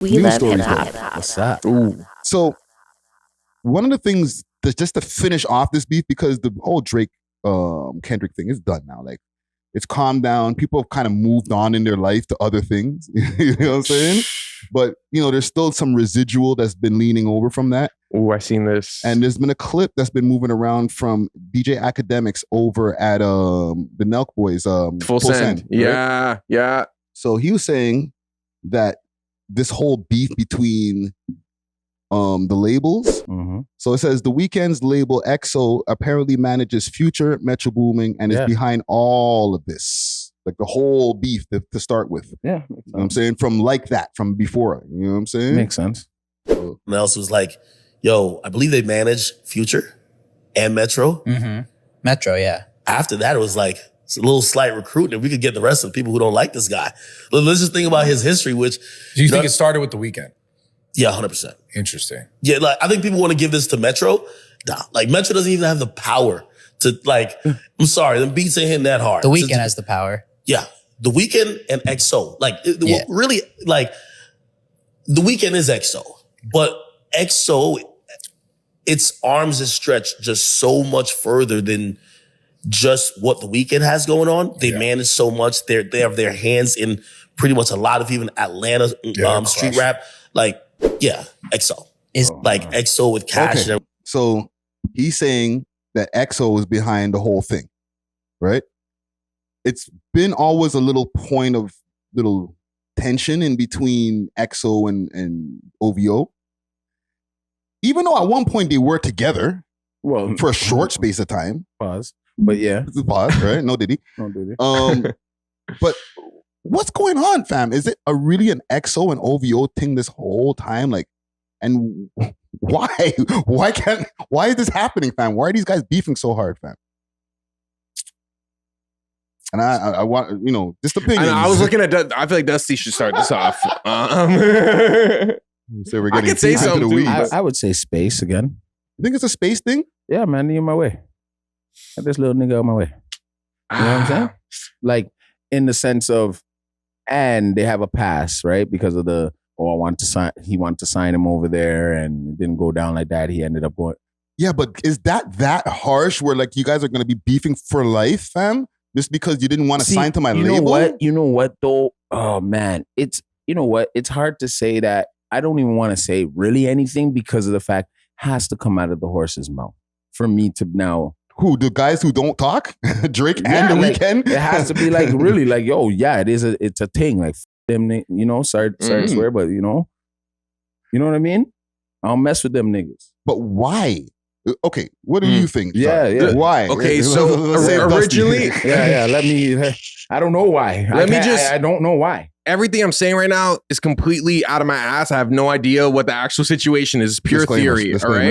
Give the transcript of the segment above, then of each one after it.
We News love stories, hip hop. though. What's that? Ooh. So one of the things that's just to finish off this beef, because the whole Drake Kendrick thing is done now. Like, it's calmed down. People have kind of moved on in their life to other things. You know what I'm saying? But, there's still some residual that's been leaning over from that. Oh, I seen this. And there's been a clip that's been moving around from DJ Academics over at the Nelk Boys. Full Send. Right? Yeah. So he was saying that this whole beef between the labels. Mm-hmm. So it says the Weeknd's label EXO apparently manages Future, Metro Booming, and is behind all of this. Like the whole beef to start with. Yeah. You know what I'm saying? From before. You know what I'm saying? Makes sense. And else was like, yo, I believe they manage Future and Metro. Mm-hmm. Metro, yeah. After that, it was like, it's a little slight recruiting. If we could get the rest of the people who don't like this guy. Let's just think about his history, which... Do you think it started with The Weeknd? Yeah, 100%. Interesting. Yeah, like, I think people want to give this to Metro. Nah, like, Metro doesn't even have the power to, like... I'm sorry, the beats ain't hitting that hard. The Weeknd has the power. Yeah. The Weeknd and EXO. Like, really, like, The Weeknd is EXO. But EXO, its arms is stretched just so much further than... just what the Weeknd has going on. They manage so much. They have their hands in pretty much a lot of even Atlanta street rap. Like, EXO. EXO with Cash. Okay. So he's saying that EXO is behind the whole thing, right? It's been always a little point of little tension in between EXO and OVO. Even though at one point they were together for a short space of time. Pause. But yeah. This is pause, right? No Diddy. But what's going on, fam? Is it really an EXO and OVO thing this whole time? Like, and why? Why is this happening, fam? Why are these guys beefing so hard, fam? And I want, just opinions. I was looking at, I feel like Dusty should start this off. So we're I getting could say deep into the something. weeds. I would say space again. You think it's a space thing? Yeah, man, you in my way. Get this little nigga out my way. You know what I'm saying? Like, in the sense of, and they have a pass, right? Because of he wanted to sign him over there and it didn't go down like that. He ended up going. Yeah, but is that harsh where like you guys are going to be beefing for life, fam? Just because you didn't want to sign to my label? You know what though? Oh man, it's hard to say that. I don't even want to say really anything because of the fact it has to come out of the horse's mouth for me to now. Who, the guys who don't talk? Drake and The Weeknd? It has to be like really like, yo, yeah, it's a thing. Like them, sorry to swear, but you know what I mean? I don't mess with them niggas. But why? Okay, what do you think? Yeah. Why? Okay, so originally, I don't know why. I don't know why. Everything I'm saying right now is completely out of my ass. I have no idea what the actual situation is. Pure theory. All right.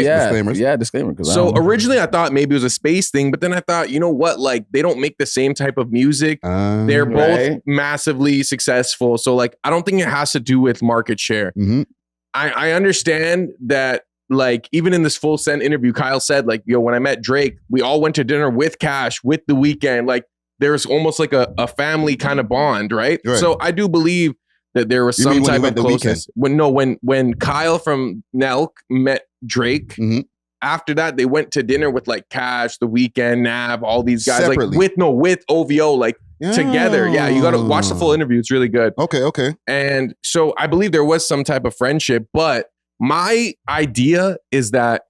Disclaimer. So originally I thought maybe it was a space thing, but then I thought, you know what? Like they don't make the same type of music. They're both massively successful. So like, I don't think it has to do with market share. Mm-hmm. I understand that. Like even in this Full Send interview, Kyle said like, yo, when I met Drake, we all went to dinner with Cash, with The Weeknd. Like there's almost like a family kind of bond, right? So I do believe that there was some type of closeness. When Kyle from Nelk met Drake, after that they went to dinner with like Cash, The Weeknd, Nav, all these guys separately. Like with OVO, like together. Yeah, you got to watch the full interview. It's really good. Okay. And so I believe there was some type of friendship, but my idea is that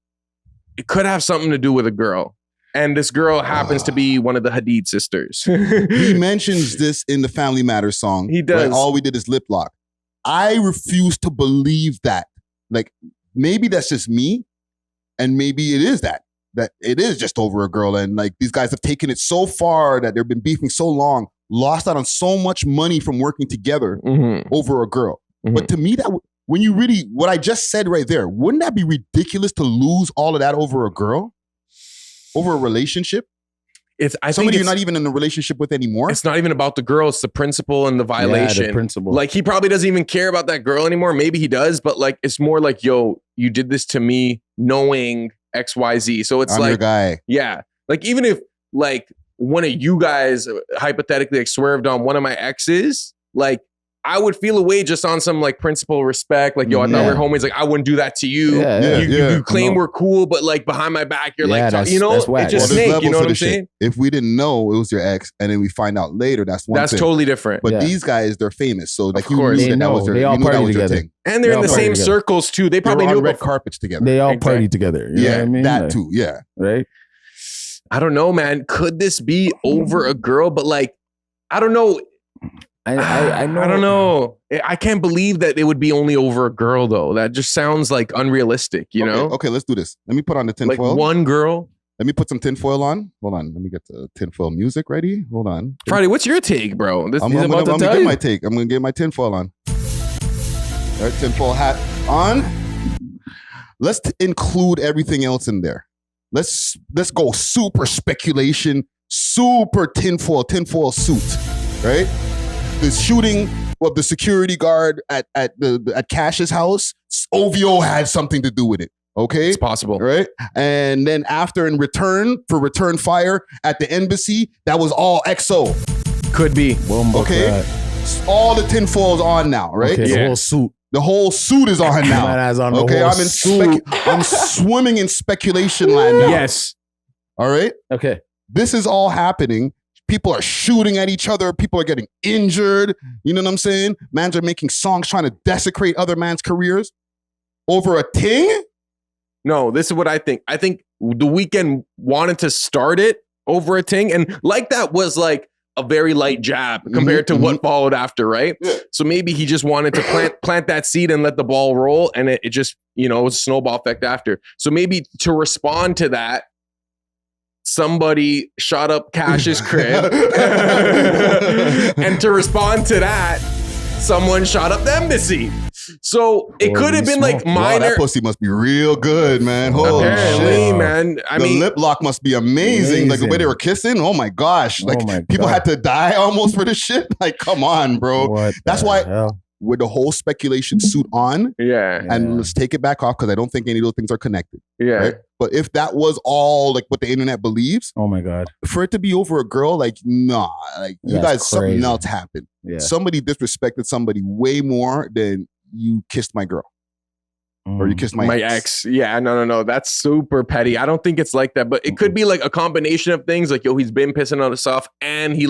it could have something to do with a girl. And this girl happens to be one of the Hadid sisters. He mentions this in the Family Matters song. He does. Right? All we did is lip lock. I refuse to believe that. Like, maybe that's just me. And maybe it is that it is just over a girl. And like, these guys have taken it so far that they've been beefing so long, lost out on so much money from working together over a girl. But to me, when you really, what I just said right there, wouldn't that be ridiculous to lose all of that over a girl? Over a relationship? Somebody you're not even in a relationship with anymore? It's not even about the girl. It's the principle and the violation. Yeah, the principle. Like, he probably doesn't even care about that girl anymore. Maybe he does, but like, it's more like, yo, you did this to me knowing XYZ. So it's I'm like, your guy. Yeah. Like, even if like one of you guys hypothetically like swerved on one of my exes, like, I would feel away just on some like principle respect. Like, yo, I thought we were homies. Like, I wouldn't do that to you. You claim we're cool, but like behind my back, you're like, you know, it's just snake. You know what I'm saying? If we didn't know it was your ex, and then we find out later, that's one thing. That's totally different. But these guys, they're famous, so like of course, you knew that was their, they all party together, and they're in the same circles too. They probably knew red carpets together. They all party together. You know what I mean? That too. Yeah, right. I don't know, man. Could this be over a girl? But like, I don't know. I know. I don't know. I can't believe that it would be only over a girl, though. That just sounds like unrealistic, you know? Okay, let's do this. Let me put on the tinfoil. Like one girl. Let me put some tinfoil on. Hold on. Let me get the tinfoil music ready. Hold on. Friday, what's your take, bro? I'm gonna get my take. I'm gonna get my tinfoil on. All right, tinfoil hat on. Let's include everything else in there. Let's go super speculation, super tinfoil suit, right? The shooting of the security guard at Cash's house, O.W.O.L had something to do with it. Okay, it's possible, right? And then after, in return fire at the embassy, that was all XO. Could be. Okay, all the tinfoil's on now, right? Okay, the whole suit. The whole suit is on now. Okay, I'm swimming in speculation land now. Yes. All right. Okay. This is all happening. People are shooting at each other. People are getting injured. You know what I'm saying? Mans are making songs trying to desecrate other man's careers over a ting. No, this is what I think. I think the Weeknd wanted to start it over a ting, and like that was like a very light jab compared to what followed after, right? Yeah. So maybe he just wanted to plant that seed and let the ball roll, and it just, you know, it was a snowball effect after. So maybe to respond to that, somebody shot up Cash's crib. And to respond to that, someone shot up the embassy. So it could have been like minor. Wow, that pussy must be real good, man. Holy apparently, shit. man. I the mean, lip lock must be amazing. Like the way they were kissing. Oh my gosh. Like people had to die almost for this shit. Like, come on, bro. That's why with the whole speculation suit on. Yeah. And let's take it back off because I don't think any of those things are connected. Yeah. Right? But if that was all like what the internet believes, oh my God, for it to be over a girl, like, nah, like you guys, crazy. Something else happened. Yeah. Somebody disrespected somebody way more than you kissed my girl. Or you kissed my ex. Yeah, no. That's super petty. I don't think it's like that, but it could be like a combination of things. Like, yo, he's been pissing on us off, and he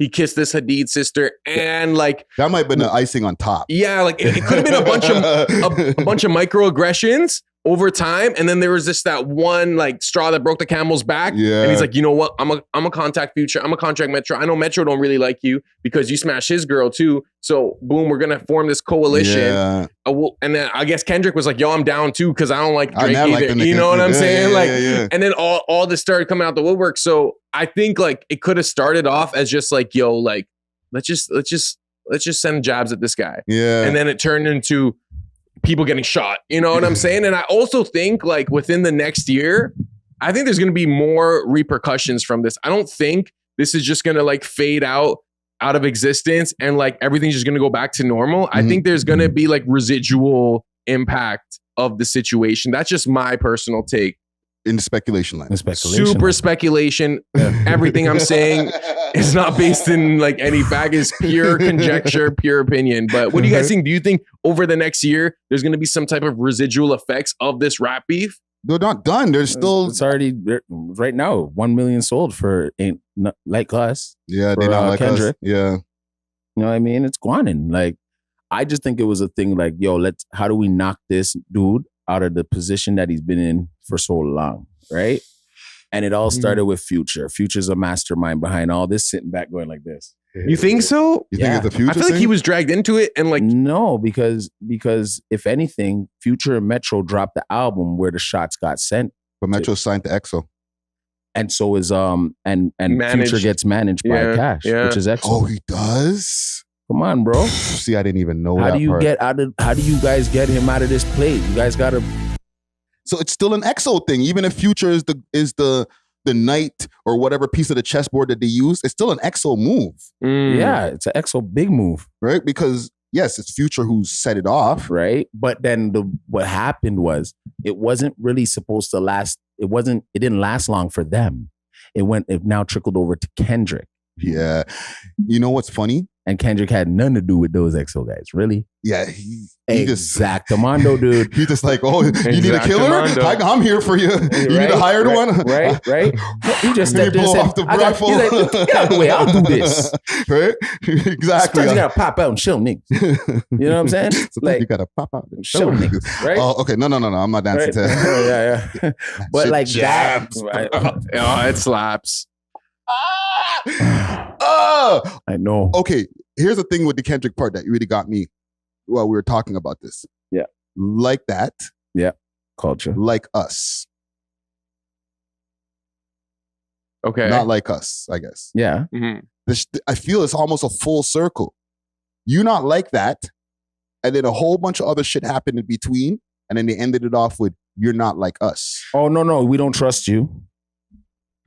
kissed this Hadid sister, and like that might have been the icing on top. Yeah, like it could have been a bunch of a bunch of microaggressions over time, and then there was that one like straw that broke the camel's back. Yeah. And he's like, you know what? I'm a contact Future. I'm a contract Metro. I know Metro don't really like you because you smashed his girl too. So boom, we're gonna form this coalition. Yeah. And then I guess Kendrick was like, yo, I'm down too because I don't like Drake either. Like you know what I'm saying? Yeah. And then all this started coming out the woodwork. So I think like it could have started off as just like, yo, like let's just send jabs at this guy. Yeah. And then it turned into people getting shot. You know what I'm saying? And I also think like within the next year, I think there's going to be more repercussions from this. I don't think this is just going to like fade out of existence and like everything's just going to go back to normal. I think there's going to be like residual impact of the situation. That's just my personal take. In the speculation line. Super speculation. Everything I'm saying is not based in like any fact. It's pure conjecture, pure opinion. But what do you guys think? Do you think over the next year, there's going to be some type of residual effects of this rap beef? They're not done. There's still... It's already, right now, 1 million sold for Ain't Like Us. Yeah, they not like Kendrick. Us. Yeah. You know what I mean? It's guanin'. Like, I just think it was a thing like, yo, how do we knock this dude out of the position that he's been in for so long, right? And it all started with Future. Future's a mastermind behind all this, sitting back going like this. You think so? You think it's a Future I feel like thing? he was dragged into it and like... No, because if anything, Future and Metro dropped the album where the shots got sent. But Metro signed to EXO. And so is and managed. Future gets managed by Cash, which is EXO. Oh, he does? Come on, bro. See, I didn't even know how that do you part. how do you guys get him out of this play? You guys gotta. So it's still an EXO thing, even if Future is the knight or whatever piece of the chessboard that they use. It's still an EXO move. Yeah, it's an EXO big move, right? Because yes, it's Future who set it off, right? But then what happened was it wasn't really supposed to last. It didn't last long for them. It now trickled over to Kendrick. Yeah, you know what's funny? And Kendrick had nothing to do with those EXO guys. Really? Yeah, he just Exactamundo, dude. he just like, oh, you need a killer? I'm here for you. You need a hired one? Right. He just Let stepped me in and blow said, off the I got, rifle. he's like, get out of the way. I'll do this. Right? Exactly. Sometimes you gotta pop out and show niggas. You know what I'm saying? Sometimes Like, you gotta pop out and show niggas, right? Oh, okay. No. I'm not dancing Right? to Yeah. But Shit like that, jabs, right? Oh, it slaps. I know. Okay, here's the thing with the Kendrick part that really got me while we were talking about this. Yeah. Like that, Culture. like us. Okay. Not like us, I guess. Yeah. Mhm. I feel it's almost a full circle. You not like that, and then a whole bunch of other shit happened in between, and then they ended it off with, you're not like us. Oh no, we don't trust you.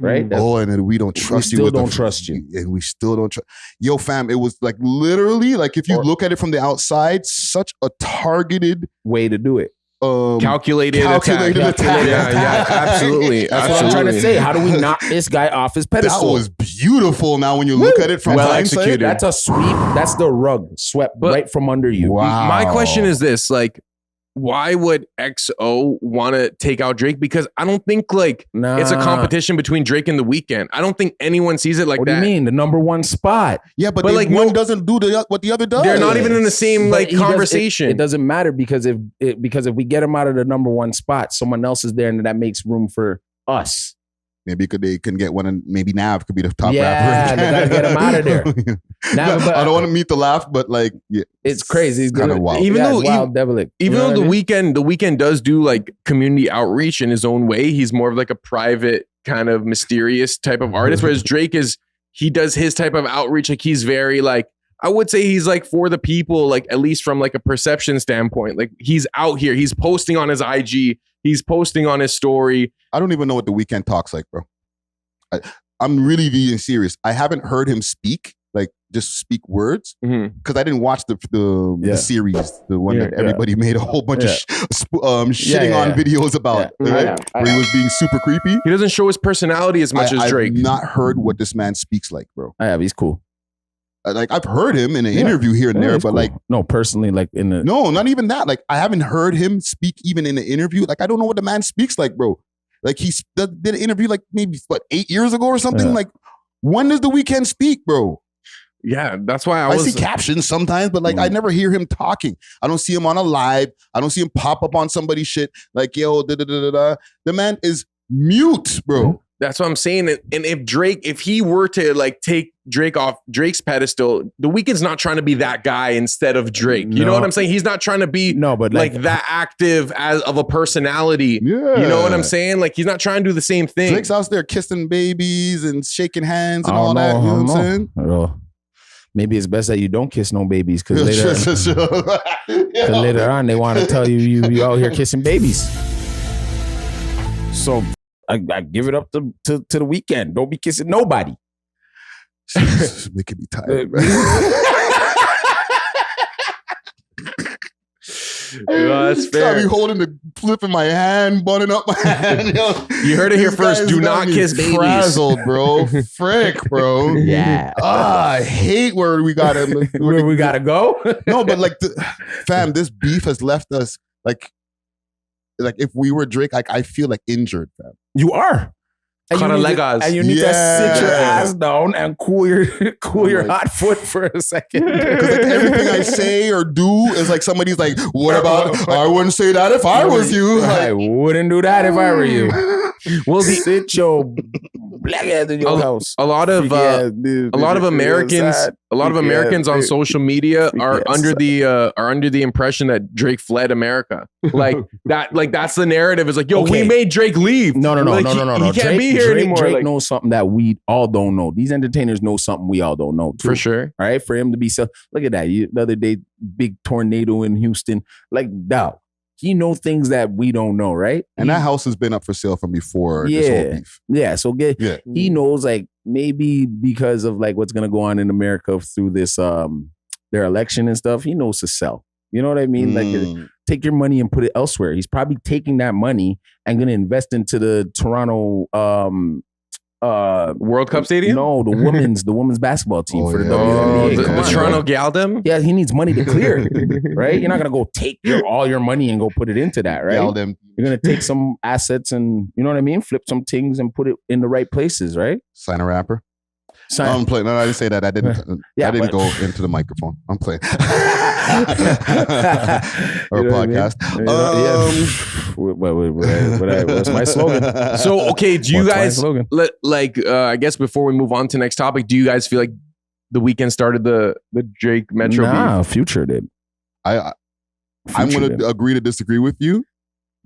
Right? Oh, and then we don't trust you. still with don't trust you. And we still don't trust. Yo, fam, it was like literally, like if you look at it from the outside, such a targeted, Way to do it. Calculated attack. Yeah, absolutely. That's what I'm trying to say. How do we knock this guy off his That pedestal? was beautiful. Now, when you look at it from Well hindsight, executed. That's a sweep. That's the rug swept But- right from under you. Wow. My question is this: like, why would XO want to take out Drake? Because I don't think like Nah. it's a competition between Drake and The Weeknd. I don't think anyone sees it like What that. do you mean? The number one spot. Yeah, but like, one no- doesn't do what the other does. They're not even in the same But like he does- conversation. It doesn't matter because if we get him out of the number one spot, someone else is there, and that makes room for us. Maybe they can get one, and maybe Nav could be the top Yeah, rapper. they gotta get him out of there. Nav, but- I don't want to meet the laugh, but like, yeah, It's crazy. He's kind of gonna- wild. Even Yeah, though- it's wild devilic. You Even know though what I mean? The Weeknd does do like community outreach in his own way, he's more of like a private kind of mysterious type of artist. Whereas Drake he does his type of outreach. Like he's very like, I would say he's like for the people, like at least from like a perception standpoint. Like he's out here, he's posting on his IG, he's posting on his story. I don't even know what the Weeknd talks like, bro. I'm really being serious. I haven't heard him speak, like just speak words, because I didn't watch the series, the one that everybody made a whole bunch of shitting on videos about, right? Where he was being super creepy. He doesn't show his personality as much as Drake. I've not heard what this man speaks like, bro. I have. He's cool. Like I've heard him in an interview here and there, he's but cool. like, no, personally, like in the no, not even that. Like I haven't heard him speak even in an interview. Like I don't know what the man speaks like, bro. Like he did an interview like maybe 8 years ago or something. Yeah. Like when does the Weeknd speak, bro? Yeah, that's why I see captions sometimes, but like I never hear him talking. I don't see him on a live. I don't see him pop up on somebody's shit like, yo, da da da da. The man is mute, bro. That's what I'm saying. And if he were to like take Drake off Drake's pedestal, The Weeknd's not trying to be that guy instead of Drake. You know what I'm saying? He's not trying to be but like that active as of a personality. Yeah. You know what I'm saying? Like he's not trying to do the same thing. Drake's out there kissing babies and shaking hands and all that. You know what I'm saying? Well, maybe it's best that you don't kiss no babies because later on they want to tell you out here kissing babies. So I give it up to the Weeknd. Don't be kissing nobody. Making me tired, bro. That's Got me fair. holding the flip in my hand, buttoning up my hand. Yo, You heard it here this first. guy's Do got not me kiss babies. frazzled, bro. Frick, bro. Yeah. I hate where we got him. Where we gotta go? No, but like, fam, this beef has left us like if we were Drake, like I feel like injured, fam. You are. And you need to sit your ass down and cool your hot foot for a second. Because like everything I say or do is like somebody's like, what about, I wouldn't say that if I was you. I Like, wouldn't do that if I were you. Well, Sit your black ass in your house. a lot of Americans, on social media are under the impression that Drake fled America. Like that, like that's the narrative. Is like, yo, we made Drake leave. No. Like, He can't be here anymore. Drake Like, knows something that we all don't know. These entertainers know something we all don't know. Too. for sure. All right, for him to be so. Look at that. The other day, big tornado in Houston. Like, dog, he know things that we don't know, right? and that house has been up for sale from before this whole beef. Yeah. So he knows like maybe because of like what's gonna go on in America through this their election and stuff. He knows to sell. You know what I mean? Like take your money and put it elsewhere. He's probably taking that money and gonna invest into the Toronto World Cup Stadium? No, the women's basketball team for the Oh, WNBA. the Come on, Toronto bro. Galdem? Yeah, he needs money to clear, right? You're not gonna go take all your money and go put it into that, right? Yell them. You're gonna take some assets and you know what I mean, flip some things and put it in the right places, right? Sign a rapper. Sign- I'm playing. No, I didn't say that. I didn't. Yeah, I didn't but- go into the microphone. I'm playing. Or You know what I mean? podcast. You know, what's my slogan? So, okay, do you What's my guys, slogan? I guess before we move on to next topic, do you guys feel like the Weeknd started the Drake Metro beef? Future did. I'm Future going did. to agree to disagree with you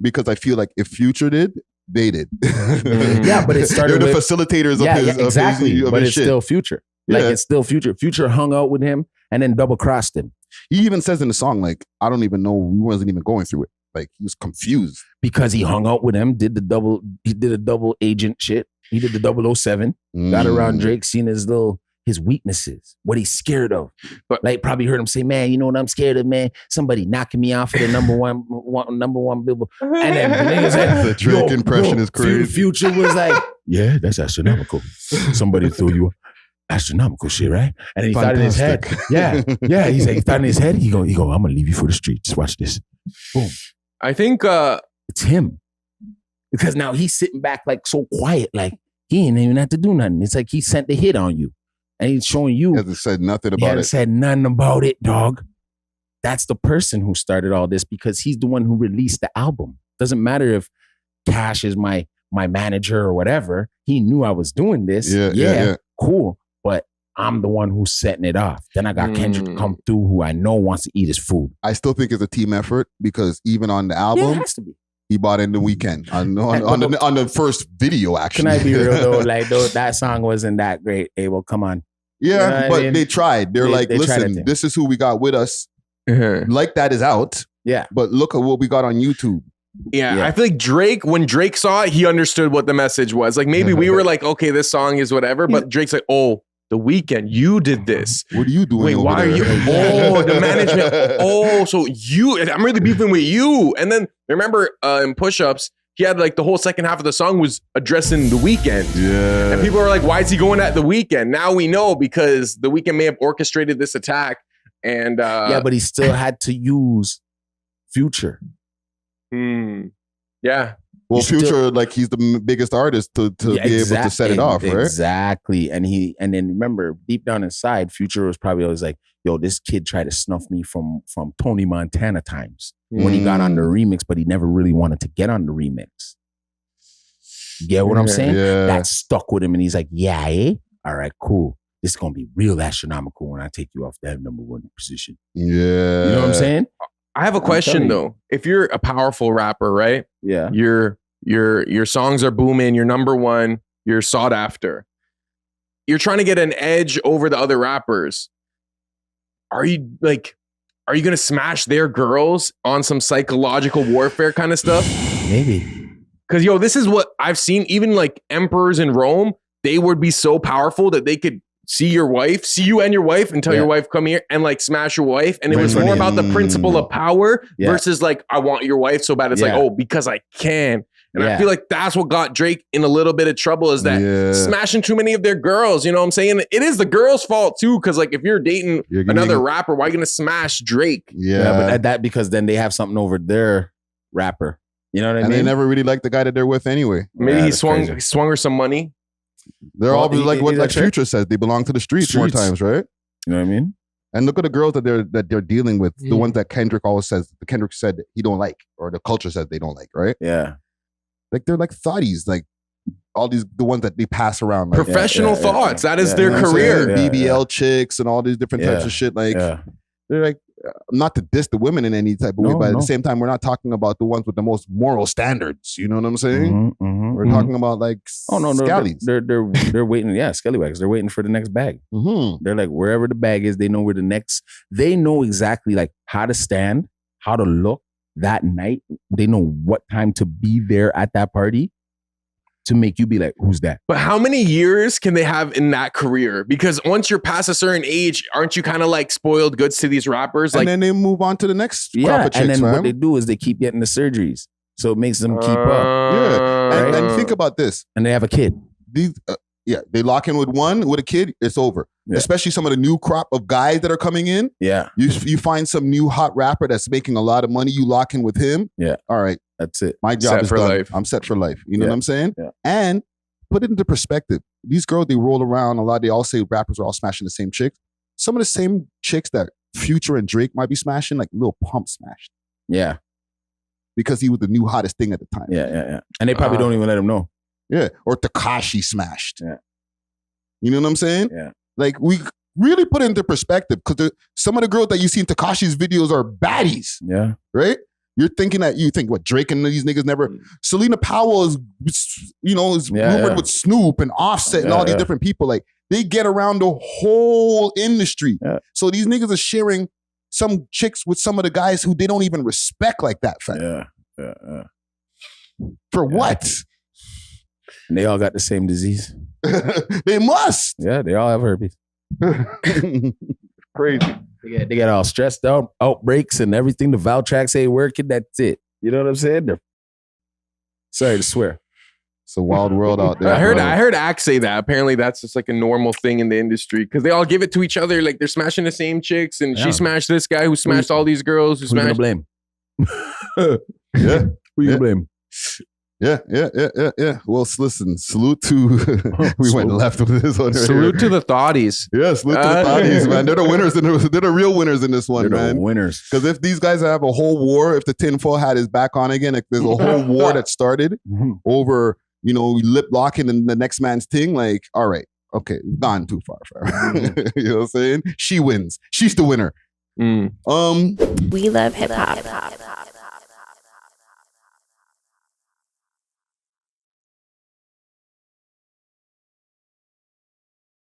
because I feel like if Future did, they did. Yeah, but it started They're the with- facilitators Yeah, of his, exactly. of But his it's shit. still Future. Like Yeah. it's still Future. Future hung out with him and then double crossed him He even says in the song, like, I don't even know. He wasn't even going through it. Like, he was confused. because he hung out with him. He did a double agent shit. He did the 007. Got around Drake, seen his weaknesses, what he's scared of. But- Like probably heard him say, "Man, you know what I'm scared of, man? Somebody knocking me out for the number one billboard." And then the nigga said, The Drake impression is crazy. Future was like, "Yeah, that's astronomical. Somebody threw you astronomical shit, right?" And he thought in his head, Fantastic. yeah. He said he thought in his head, he go, I'm gonna leave you for the streets. Watch this. Boom. I think It's him. Because now he's sitting back like so quiet, like he ain't even have to do nothing. It's like he sent the hit on you. And he's showing you He hasn't said nothing he about hasn't it. said nothing about it, dog. That's the person who started all this because he's the one who released the album. Doesn't matter if Cash is my manager or whatever. He knew I was doing this. Yeah. Cool. But I'm the one who's setting it off. Then I got Kendrick to come through who I know wants to eat his food. I still think it's a team effort because even on the Yeah, album, it has to be. he bought in the Weeknd on the first video. Actually, Can I be real though? Like that song wasn't that great. A.W.O.L, come on. Yeah, You know what I but mean? they tried. They're They- like, they tried listen, it. this is who we got with us. Like that is out. Yeah. But look at what we got on YouTube. I feel like Drake, when Drake saw it, he understood what the message was. Like maybe we were like, okay, this song is whatever, but Drake's like, oh, the Weeknd, you did this. What are you doing? Wait, over why are there? you? Oh, the management. Oh, so I'm really beefing with you. And then remember in Push-Ups, he had like the whole second half of the song was addressing the Weeknd. Yeah. And people are like, why is he going at the Weeknd? Now we know because the Weeknd may have orchestrated this attack. And Yeah, but he still had to use Future. yeah. Well, You still- Future, like he's the biggest artist to be able to set it off, right? Exactly. And then remember, deep down inside, Future was probably always like, yo, this kid tried to snuff me from Tony Montana times when he got on the remix, but he never really wanted to get on the remix. You get what I'm saying? Yeah. That stuck with him and he's like, yeah, all right, cool. This is gonna be real astronomical when I take you off that number one position. Yeah. You know what I'm saying? I have a question telling you. though. If you're a powerful rapper, right? Yeah. Your songs are booming, you're number one, you're sought after. You're trying to get an edge over the other rappers. Are you going to smash their girls on some psychological warfare kind of stuff? Maybe. Cuz this is what I've seen, even like emperors in Rome, they would be so powerful that they could see you and your wife and tell your wife come here and like smash your wife. And it was more about the principle of power versus like, I want your wife so bad. It's like, oh, because I can. And I feel like that's what got Drake in a little bit of trouble is that smashing too many of their girls. You know what I'm saying? It is the girl's fault too. Cause like if you're dating another rapper, why are you going to smash Drake? Yeah. But that because then they have something over their rapper. You know what I mean? And they never really liked the guy that they're with anyway. Maybe Yeah, he that's swung crazy. her some money. They're all like what he's like a trick. Future says. They belong to the streets more times, right? You know what I mean? And look at the girls that they're dealing with. The ones that Kendrick always says, Kendrick said he don't like, or the culture said they don't like, right? Yeah. Like they're like thotties, like all these the ones that they pass around, like Professional thoughts. That is Yeah, their you know what I'm career. saying? BBL chicks and all these different types Yeah. of shit. Like Yeah. they're like not to diss the women in any type of way, No, but at no. the same time, we're not talking about the ones with the most moral standards. You know what I'm saying? We're talking about like Oh no, no, scallies. they're waiting. Yeah, scallywags. They're waiting for the next bag. They're like wherever the bag is, they know where the next. They know exactly like how to stand, how to look that night. They know what time to be there at that party to make you be like, who's that? But how many years can they have in that career? Because once you're past a certain age, aren't you kind of like spoiled goods to these rappers? And Like, then they move on to the next crop Yeah, of chicks, and then fam. what they do is they keep getting the surgeries, so it makes them keep up, Yeah. And Uh, think about this. and they have a kid. These they lock in with one, with a kid, it's over. Yeah. Especially some of the new crop of guys that are coming in. Yeah. You find some new hot rapper that's making a lot of money, you lock in with him. Yeah. All right. That's it. My job Set is for done. life. I'm set for life. You know Yeah. what I'm saying? Yeah. And put it into perspective. These girls, they roll around a lot. They all say rappers are all smashing the same chicks. Some of the same chicks that Future and Drake might be smashing, like Lil Pump smashed. Yeah. Because he was the new hottest thing at the time. Yeah. And they probably don't even let him know. Yeah. Or Tekashi smashed. Yeah. You know what I'm saying? Yeah. Like, we really put it into perspective because some of the girls that you see in Tekashi's videos are baddies, Yeah. right? You think what Drake and these niggas never. Selena Powell is rumored with Snoop and Offset and all these different people. Like, they get around the whole industry. Yeah. So these niggas are sharing some chicks with some of the guys who they don't even respect like that. Fam. Yeah. For what? And they all got the same disease. They must. Yeah, they all have herpes. Crazy. They get all stressed out, outbreaks and everything. The Valtrax ain't working. That's it. You know what I'm saying? Sorry to swear. It's a wild world out there. I bro. heard Axe say that. Apparently, that's just like a normal thing in the industry because they all give it to each other. Like they're smashing the same chicks, and she smashed this guy who smashed all these girls. Who Who you gonna smashed? blame? Yeah. Who you gonna blame? Yeah. Well, listen, salute to we went left with this one. Right Salute here. to the thoughties. Yeah, salute to the thotties, man. They're the winners. They're the real winners in this one, They're the man. winners. Because if these guys have a whole war, if the tinfoil hat is back on again, like there's a whole war that started over, lip locking and the next man's thing. Like, all right, okay, gone too far. You know what I'm saying? She wins. She's the winner. Mm. We love hip hop.